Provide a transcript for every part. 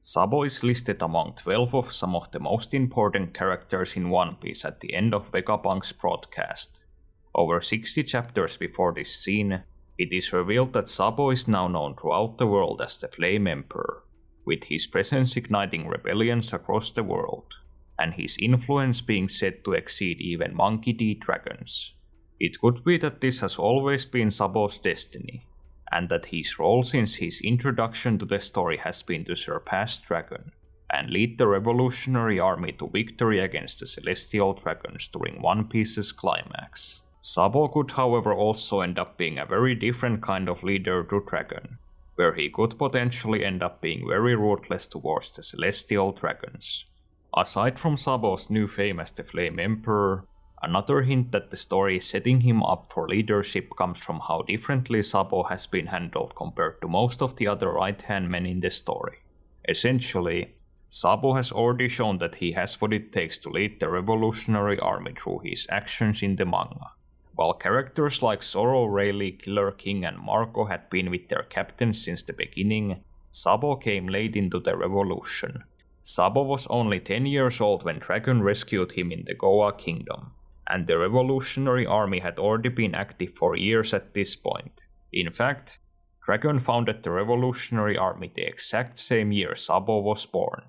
Sabo is listed among 12 of some of the most important characters in One Piece at the end of Vegapunk's broadcast. Over 60 chapters before this scene, it is revealed that Sabo is now known throughout the world as the Flame Emperor, with his presence igniting rebellions across the world, and his influence being said to exceed even Monkey D. dragons. It could be that this has always been Sabo's destiny, and that his role since his introduction to the story has been to surpass Dragon, and lead the revolutionary army to victory against the Celestial Dragons during One Piece's climax. Sabo could however also end up being a very different kind of leader to Dragon, where he could potentially end up being very ruthless towards the Celestial Dragons. Aside from Sabo's new fame as the Flame Emperor, another hint that the story is setting him up for leadership comes from how differently Sabo has been handled compared to most of the other right-hand men in the story. Essentially, Sabo has already shown that he has what it takes to lead the revolutionary army through his actions in the manga. While characters like Zoro, Rayleigh, Killer King and Marco had been with their captains since the beginning, Sabo came late into the revolution. Sabo was only 10 years old when Dragon rescued him in the Goa Kingdom, and the revolutionary army had already been active for years at this point. In fact, Dragon founded the revolutionary army the exact same year Sabo was born,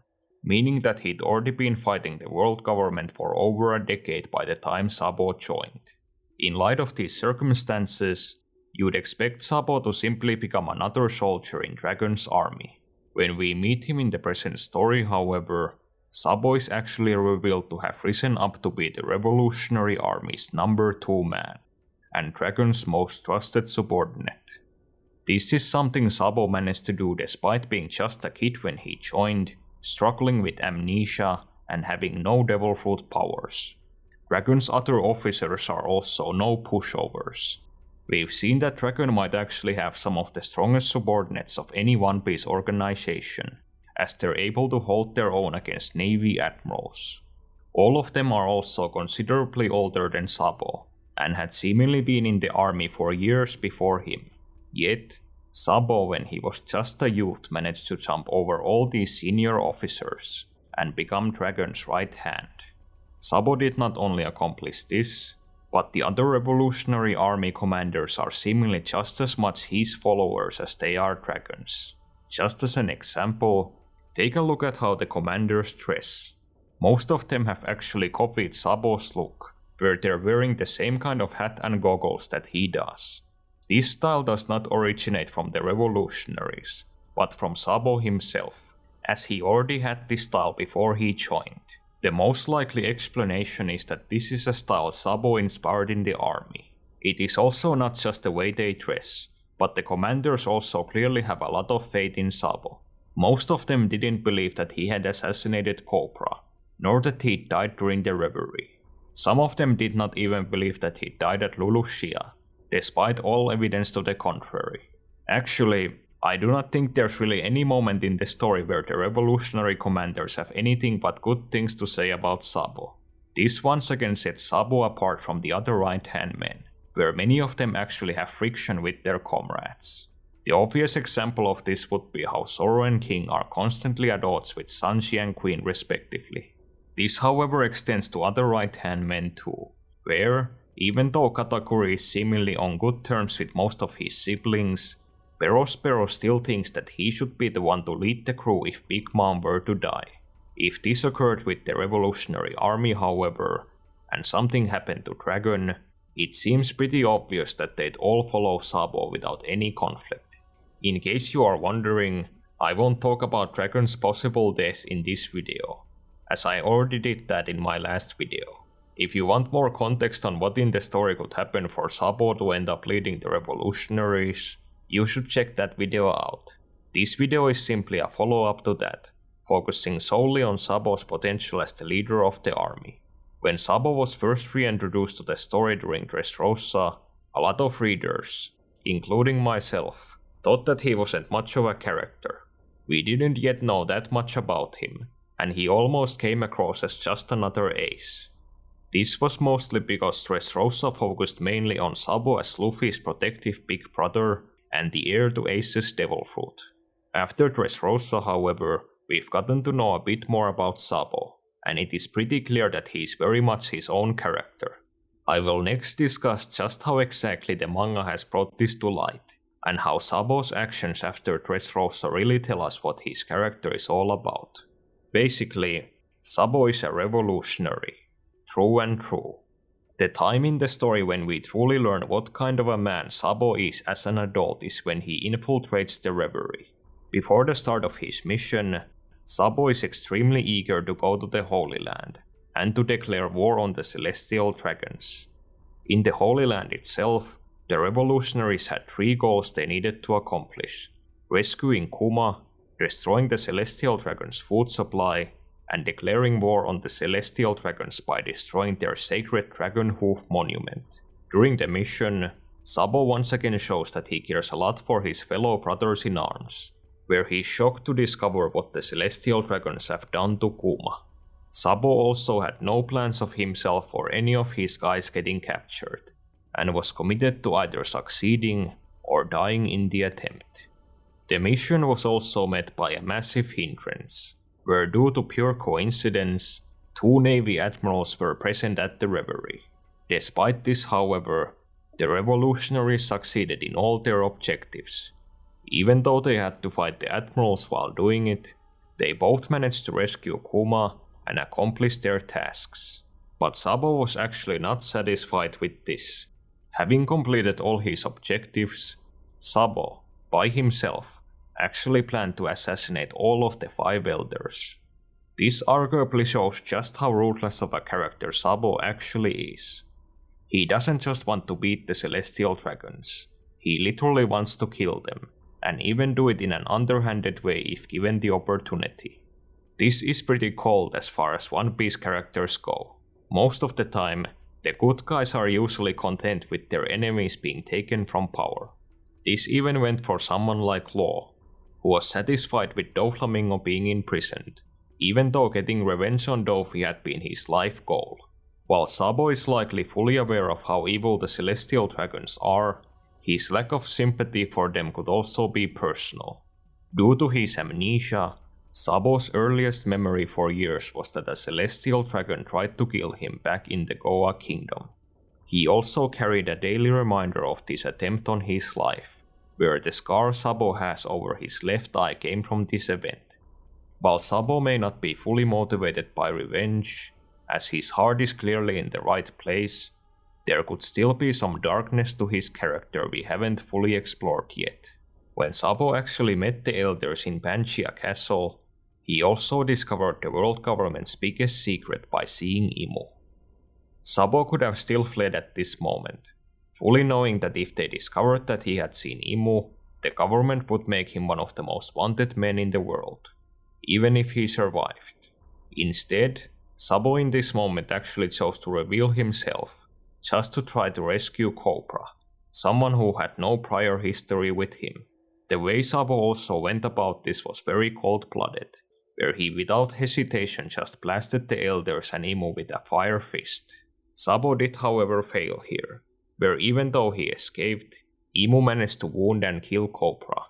meaning that he'd already been fighting the world government for over a decade by the time Sabo joined. In light of these circumstances, you'd expect Sabo to simply become another soldier in Dragon's army. When we meet him in the present story, however, Sabo is actually revealed to have risen up to be the revolutionary army's number 2 man, and Dragon's most trusted subordinate. This is something Sabo managed to do despite being just a kid when he joined, struggling with amnesia, and having no devil fruit powers. Dragon's other officers are also no pushovers. We've seen that Dragon might actually have some of the strongest subordinates of any One Piece organization, as they're able to hold their own against Navy admirals. All of them are also considerably older than Sabo, and had seemingly been in the army for years before him. Yet, Sabo, when he was just a youth, managed to jump over all these senior officers, and become Dragon's right hand. Sabo did not only accomplish this, but the other revolutionary army commanders are seemingly just as much his followers as they are Dragon's. Just as an example, take a look at how the commanders dress. Most of them have actually copied Sabo's look, where they're wearing the same kind of hat and goggles that he does. This style does not originate from the revolutionaries, but from Sabo himself, as he already had this style before he joined. The most likely explanation is that this is a style Sabo inspired in the army. It is also not just the way they dress, but the commanders also clearly have a lot of faith in Sabo. Most of them didn't believe that he had assassinated Cobra, nor that he died during the reverie. Some of them did not even believe that he died at Lulushia, despite all evidence to the contrary. Actually, I do not think there's really any moment in the story where the revolutionary commanders have anything but good things to say about Sabo. This once again sets Sabo apart from the other right-hand men, where many of them actually have friction with their comrades. The obvious example of this would be how Zoro and King are constantly at odds with Sanji and Queen respectively. This however extends to other right-hand men too, where, even though Katakuri is seemingly on good terms with most of his siblings, Perospero still thinks that he should be the one to lead the crew if Big Mom were to die. If this occurred with the revolutionary army, however, and something happened to Dragon, it seems pretty obvious that they'd all follow Sabo without any conflict. In case you are wondering, I won't talk about Dragon's possible death in this video, as I already did that in my last video. If you want more context on what in the story could happen for Sabo to end up leading the revolutionaries, you should check that video out. This video is simply a follow-up to that, focusing solely on Sabo's potential as the leader of the army. When Sabo was first reintroduced to the story during Dressrosa, a lot of readers, including myself, thought that he wasn't much of a character. We didn't yet know that much about him, and he almost came across as just another ace. This was mostly because Dressrosa focused mainly on Sabo as Luffy's protective big brother and the heir to Ace's devil fruit. After Dressrosa, however, we've gotten to know a bit more about Sabo, and it is pretty clear that he is very much his own character. I will next discuss just how exactly the manga has brought this to light, and how Sabo's actions after Dressrosa really tell us what his character is all about. Basically, Sabo is a revolutionary, true and true. The time in the story when we truly learn what kind of a man Sabo is as an adult is when he infiltrates the reverie. Before the start of his mission, Sabo is extremely eager to go to the Holy Land, and to declare war on the Celestial Dragons. In the Holy Land itself, the revolutionaries had 3 goals they needed to accomplish: rescuing Kuma, destroying the Celestial Dragon's food supply, and declaring war on the Celestial Dragons by destroying their sacred Dragon Hoof monument. During the mission, Sabo once again shows that he cares a lot for his fellow brothers in arms, where he is shocked to discover what the Celestial Dragons have done to Kuma. Sabo also had no plans of himself or any of his guys getting captured, and was committed to either succeeding or dying in the attempt. The mission was also met by a massive hindrance, where due to pure coincidence, 2 Navy admirals were present at the reverie. Despite this, however, the revolutionaries succeeded in all their objectives. Even though they had to fight the admirals while doing it, they both managed to rescue Kuma and accomplish their tasks. But Sabo was actually not satisfied with this. Having completed all his objectives, Sabo, by himself, actually planned to assassinate all of the 5 elders. This arguably shows just how ruthless of a character Sabo actually is. He doesn't just want to beat the Celestial Dragons, he literally wants to kill them, and even do it in an underhanded way if given the opportunity. This is pretty cold as far as One Piece characters go. Most of the time, the good guys are usually content with their enemies being taken from power. This even went for someone like Law, who was satisfied with Doflamingo being imprisoned, even though getting revenge on Dofi had been his life goal. While Sabo is likely fully aware of how evil the Celestial Dragons are, his lack of sympathy for them could also be personal. Due to his amnesia, Sabo's earliest memory for years was that a Celestial Dragon tried to kill him back in the Goa Kingdom. He also carried a daily reminder of this attempt on his life, where the scar Sabo has over his left eye came from this event. While Sabo may not be fully motivated by revenge, as his heart is clearly in the right place, there could still be some darkness to his character we haven't fully explored yet. When Sabo actually met the elders in Pangaea Castle, he also discovered the world government's biggest secret by seeing Imu. Sabo could have still fled at this moment, fully knowing that if they discovered that he had seen Imu, the government would make him one of the most wanted men in the world, even if he survived. Instead, Sabo in this moment actually chose to reveal himself, just to try to rescue Cobra, someone who had no prior history with him. The way Sabo also went about this was very cold-blooded, where he without hesitation just blasted the elders and Imu with a fire fist. Sabo did however fail here, where even though he escaped, Imu managed to wound and kill Cobra.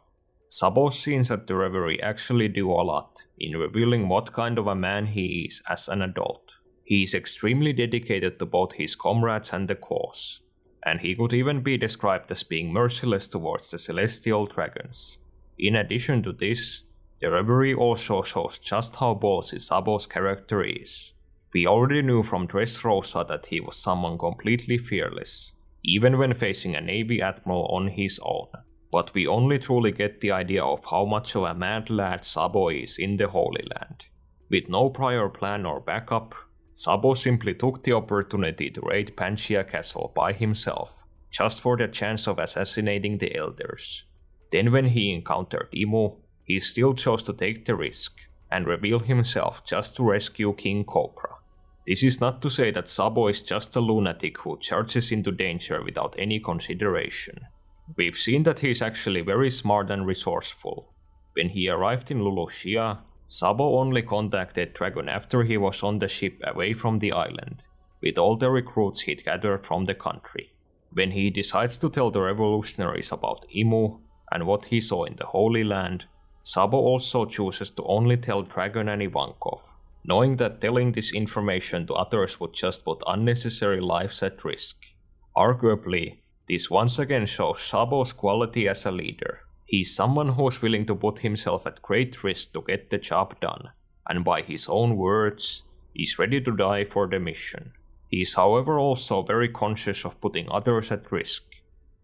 Sabo's scenes at the reverie actually do a lot in revealing what kind of a man he is as an adult. He is extremely dedicated to both his comrades and the cause, and he could even be described as being merciless towards the Celestial Dragons. In addition to this, the reverie also shows just how ballsy Sabo's character is. We already knew from Dressrosa that he was someone completely fearless, even when facing a Navy admiral on his own. But we only truly get the idea of how much of a mad lad Sabo is in the Holy Land. With no prior plan or backup, Sabo simply took the opportunity to raid Pangaea Castle by himself, just for the chance of assassinating the elders. Then when he encountered Imu, he still chose to take the risk and reveal himself just to rescue King Cobra. This is not to say that Sabo is just a lunatic who charges into danger without any consideration. We've seen that he is actually very smart and resourceful. When he arrived in Lulusia, Sabo only contacted Dragon after he was on the ship away from the island, with all the recruits he'd gathered from the country. When he decides to tell the revolutionaries about Imu and what he saw in the Holy Land, Sabo also chooses to only tell Dragon and Ivankov, knowing that telling this information to others would just put unnecessary lives at risk. Arguably, this once again shows Sabo's quality as a leader. He's someone who's willing to put himself at great risk to get the job done, and by his own words, is ready to die for the mission. He is however also very conscious of putting others at risk.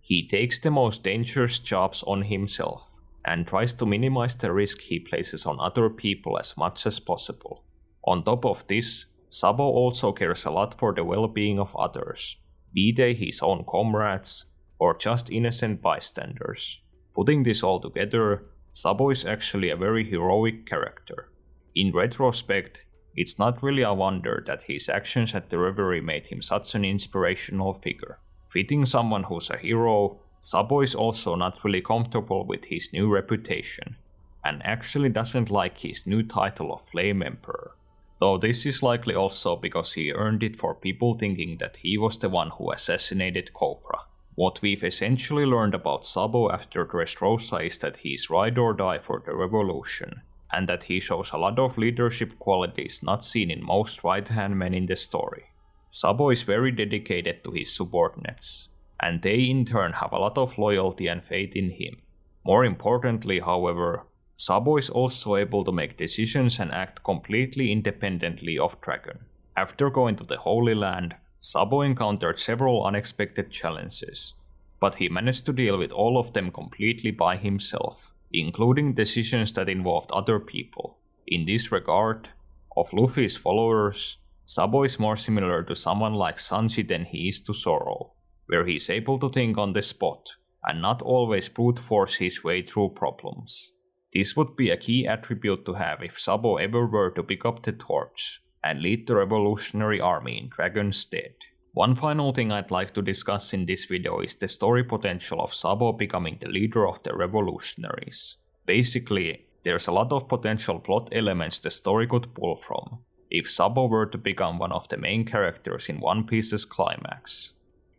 He takes the most dangerous jobs on himself, and tries to minimize the risk he places on other people as much as possible. On top of this, Sabo also cares a lot for the well-being of others, be they his own comrades or just innocent bystanders. Putting this all together, Sabo is actually a very heroic character. In retrospect, it's not really a wonder that his actions at the reverie made him such an inspirational figure. Fitting someone who's a hero, Sabo is also not really comfortable with his new reputation, and actually doesn't like his new title of Flame Emperor. Though this is likely also because he earned it for people thinking that he was the one who assassinated Cobra. What we've essentially learned about Sabo after Dressrosa is that he's ride or die for the revolution, and that he shows a lot of leadership qualities not seen in most right-hand men in the story. Sabo is very dedicated to his subordinates, and they in turn have a lot of loyalty and faith in him. More importantly, however, Sabo is also able to make decisions and act completely independently of Dragon. After going to the Holy Land, Sabo encountered several unexpected challenges, but he managed to deal with all of them completely by himself, including decisions that involved other people. In this regard, of Luffy's followers, Sabo is more similar to someone like Sanji than he is to Zoro, where he is able to think on the spot and not always brute force his way through problems. This would be a key attribute to have if Sabo ever were to pick up the torch and lead the revolutionary army in Dragon's stead. One final thing I'd like to discuss in this video is the story potential of Sabo becoming the leader of the revolutionaries. Basically, there's a lot of potential plot elements the story could pull from if Sabo were to become one of the main characters in One Piece's climax.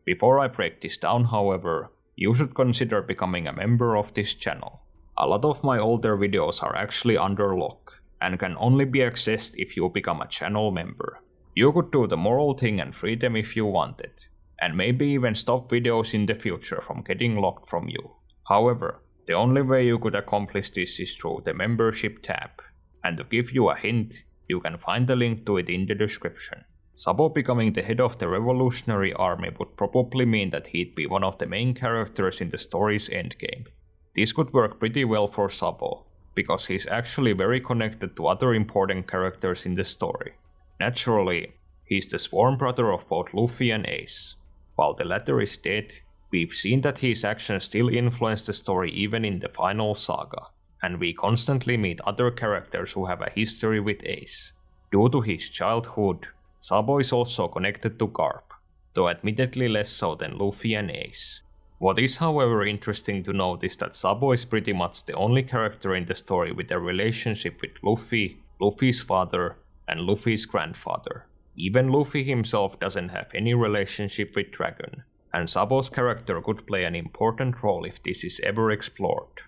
Before I break this down, however, you should consider becoming a member of this channel. A lot of my older videos are actually under lock, and can only be accessed if you become a channel member. You could do the moral thing and free them if you wanted, and maybe even stop videos in the future from getting locked from you. However, the only way you could accomplish this is through the membership tab, and to give you a hint, you can find the link to it in the description. Sabo becoming the head of the revolutionary army would probably mean that he'd be one of the main characters in the story's endgame. This could work pretty well for Sabo, because he's actually very connected to other important characters in the story. Naturally, he's the sworn brother of both Luffy and Ace. While the latter is dead, we've seen that his actions still influence the story even in the final saga, and we constantly meet other characters who have a history with Ace. Due to his childhood, Sabo is also connected to Garp, though admittedly less so than Luffy and Ace. What is however interesting to note is that Sabo is pretty much the only character in the story with a relationship with Luffy, Luffy's father, and Luffy's grandfather. Even Luffy himself doesn't have any relationship with Dragon, and Sabo's character could play an important role if this is ever explored.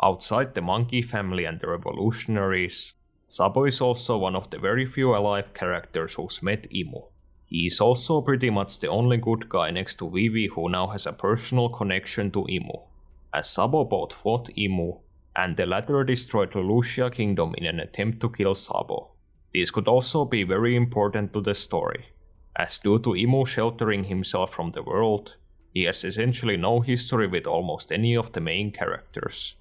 Outside the Monkey family and the revolutionaries, Sabo is also one of the very few alive characters who's met Imu. He is also pretty much the only good guy next to Vivi who now has a personal connection to Imu, as Sabo both fought Imu, and the latter destroyed Lelouchia Kingdom in an attempt to kill Sabo. This could also be very important to the story, as due to Imu sheltering himself from the world, he has essentially no history with almost any of the main characters.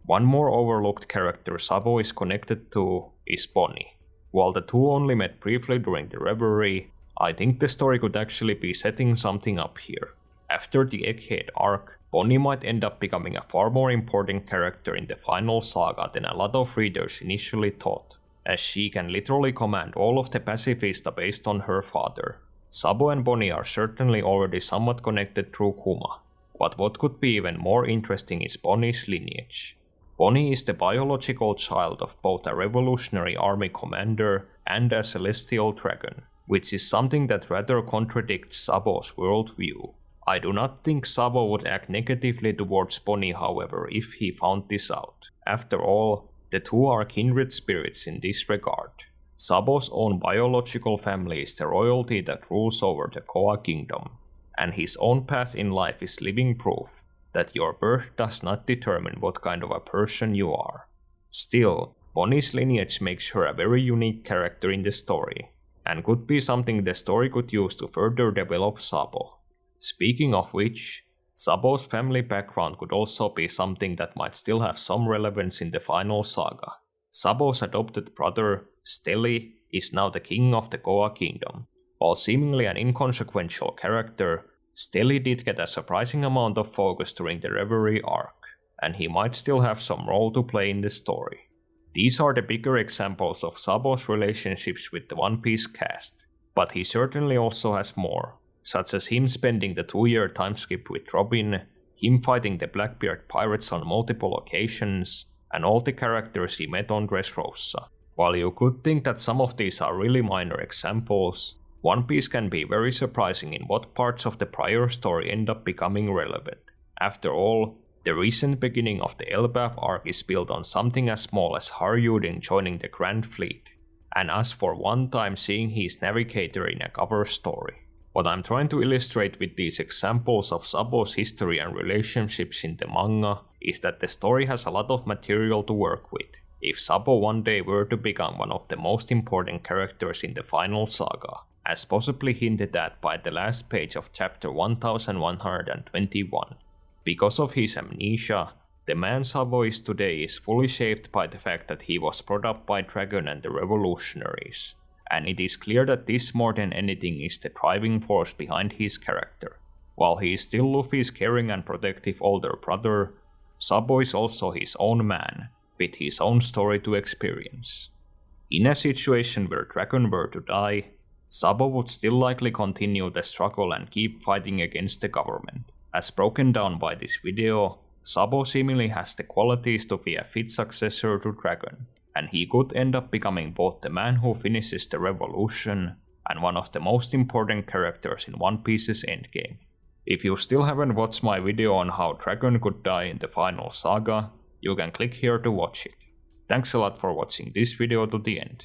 One more overlooked character Sabo is connected to is Bonnie. While the two only met briefly during the reverie, I think the story could actually be setting something up here. After the Egghead arc, Bonnie might end up becoming a far more important character in the final saga than a lot of readers initially thought, as she can literally command all of the Pacifista based on her father. Sabo and Bonnie are certainly already somewhat connected through Kuma, but what could be even more interesting is Bonnie's lineage. Bonnie is the biological child of both a revolutionary army commander and a celestial dragon, which is something that rather contradicts Sabo's worldview. I do not think Sabo would act negatively towards Bonnie, however, if he found this out. After all, The two are kindred spirits in this regard. Sabo's own biological family is the royalty that rules over the Koa kingdom, and his own path in life is living proof that your birth does not determine what kind of a person you are. Still, Bonnie's lineage makes her a very unique character in the story, and could be something the story could use to further develop Sabo. Speaking of which, Sabo's family background could also be something that might still have some relevance in the final saga. Sabo's adopted brother, Steli, is now the king of the Koa kingdom. While seemingly an inconsequential character, Steli did get a surprising amount of focus during the Reverie arc, and he might still have some role to play in the story. These are the bigger examples of Sabo's relationships with the One Piece cast, but he certainly also has more, such as him spending the 2-year time skip with Robin, him fighting the Blackbeard pirates on multiple occasions, and all the characters he met on Dressrosa. While you could think that some of these are really minor examples, One Piece can be very surprising in what parts of the prior story end up becoming relevant. After all, the recent beginning of the Elbaf arc is built on something as small as Haryudin joining the Grand Fleet, and us for one time seeing his navigator in a cover story. What I'm trying to illustrate with these examples of Sabo's history and relationships in the manga is that the story has a lot of material to work with, if Sabo one day were to become one of the most important characters in the final saga, as possibly hinted at by the last page of chapter 1121. Because of his amnesia, the man Sabo is today is fully shaped by the fact that he was brought up by Dragon and the revolutionaries, and it is clear that this more than anything is the driving force behind his character. While he is still Luffy's caring and protective older brother, Sabo is also his own man, with his own story to experience. In a situation where Dragon were to die, Sabo would still likely continue the struggle and keep fighting against the government. As broken down by this video, Sabo seemingly has the qualities to be a fit successor to Dragon, and he could end up becoming both the man who finishes the revolution and one of the most important characters in One Piece's endgame. If you still haven't watched my video on how Dragon could die in the final saga, you can click here to watch it. Thanks a lot for watching this video to the end.